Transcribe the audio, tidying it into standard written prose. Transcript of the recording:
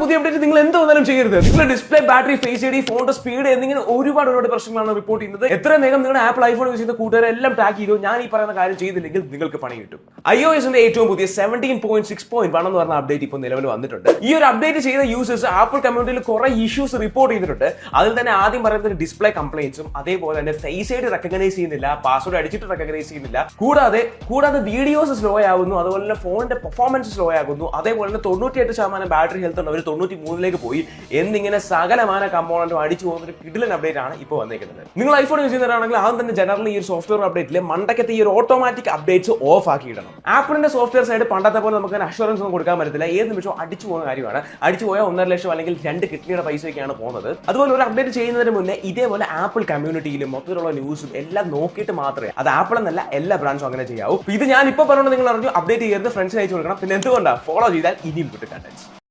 പുതിയ അപ്ഡേറ്റ് നിങ്ങൾ എന്ത് വന്നാലും ചെയ്യരുത്. നിങ്ങളുടെ ഡിസ്പ്ലേ, ബാറ്ററി, ഫേസ് ഐഡി, ഫോണിന്റെ സ്പീഡ് എന്നിങ്ങനെ ഒരുപാട് പ്രശ്നങ്ങളാണ് റിപ്പോർട്ട് ചെയ്യുന്നത്. എത്രയും വേഗം നിങ്ങളുടെ ആപ്പിൾ ഐഫോൺ യൂസ് ചെയ്യുന്ന കൂട്ടുകാരെല്ലാം ടാഗ് ചെയ്തു. ഞാൻ ഈ പറയുന്ന കാര്യം ചെയ്തില്ലെങ്കിൽ നിങ്ങൾക്ക് പണി കിട്ടും. iOSന്റെ ഏറ്റവും പുതിയ 17.6.1 എന്ന് പറഞ്ഞ അപ്ഡേറ്റ് ഇപ്പോൾ നിലവിൽ വന്നിട്ടുണ്ട്. ഈ ഒരു അപ്ഡേറ്റ് ചെയ്ത യൂസേഴ്സ് ആപ്പിൾ കമ്മ്യൂണിറ്റിയിൽ കുറെ ഇഷ്യൂസ് റിപ്പോർട്ട് ചെയ്തിട്ടുണ്ട്. അതിൽ തന്നെ ആദ്യം പറയുന്നത് ഡിസ്പ്ലേ കംപ്ലൈന്റ്സും, അതേപോലെ തന്നെ ഫേസ് ഐഡി റെക്കഗ്നൈസ് ചെയ്യുന്നില്ല, പാസ്വേഡ് അടിച്ചിട്ട് റെക്കഗ്നൈസ് ചെയ്യുന്നില്ല, കൂടാതെ വീഡിയോസ് സ്ലോ ആകുന്നു, അതുപോലെ തന്നെ ഫോണിന്റെ പെർഫോമൻസ് സ്ലോ ആകുന്നു, അതേപോലെ തന്നെ 98% ബാറ്ററി ഹെൽത്ത് ഉള്ളവർ 93ലേക്ക് പോയി എന്നിങ്ങനെ സകലമാന കമ്പോണന്റും അടിച്ചു പോകുന്ന ഒരു കിടിലൻ അപ്ഡേറ്റ് ആണ് ഇപ്പോൾ വന്നിരിക്കുന്നത്. നിങ്ങൾ ഐഫോൺ യൂസ് ചെയ്യുന്നവരാണെങ്കിൽ ആദ്യം തന്നെ ജനറലി ഈ ഒരു സോഫ്റ്റ്വെയർ അപ്ഡേറ്റിൽ മണ്ടക്കത്തെ ഈ ഒരു ഓട്ടോമാറ്റിക് അപ്ഡേറ്റ്സ് ഓഫ് ആക്കി ഇടണം. ആപ്പിളിന്റെ സോഫ്റ്റ്വെയർ സൈഡ് പണ്ടത്തെ പോലെ നമുക്ക് അഷുറൻസ് ഒന്നും കൊടുക്കാൻ പറ്റത്തില്ല. ഏത് നിമിഷവും അടിച്ചു പോകുന്ന കാര്യമാണ്. അടിച്ചു പോയാൽ 1.5 ലക്ഷം അല്ലെങ്കിൽ 2 കിഡ്നിയുടെ പൈസയൊക്കെയാണ് പോകുന്നത്. അതുപോലെ ഒരു അപ്ഡേറ്റ് ചെയ്യുന്നതിന് മുന്നേ ഇതേപോലെ ആപ്പിൾ കമ്മ്യൂണിറ്റിയിലും മൊത്തത്തിലുള്ള ന്യൂസും എല്ലാം നോക്കിയിട്ട് മാത്രമേ, അത് ആപ്പിൾ എന്നല്ല എല്ലാ ബ്രാൻഡ്സും അങ്ങനെ ചെയ്യാവൂ. ഇത് ഞാൻ ഇപ്പോൾ പറഞ്ഞത് നിങ്ങൾ അറിഞ്ഞു, അപ്ഡേറ്റ് ചെയ്യരുത്, ഫ്രണ്ട്സിന് അയച്ചു കൊടുക്കണം. പിന്നെ എന്തുകൊണ്ടാണ് ഫോളോ ചെയ്താൽ ഇനിയും കിട്ടും കണ്ടന്റ്.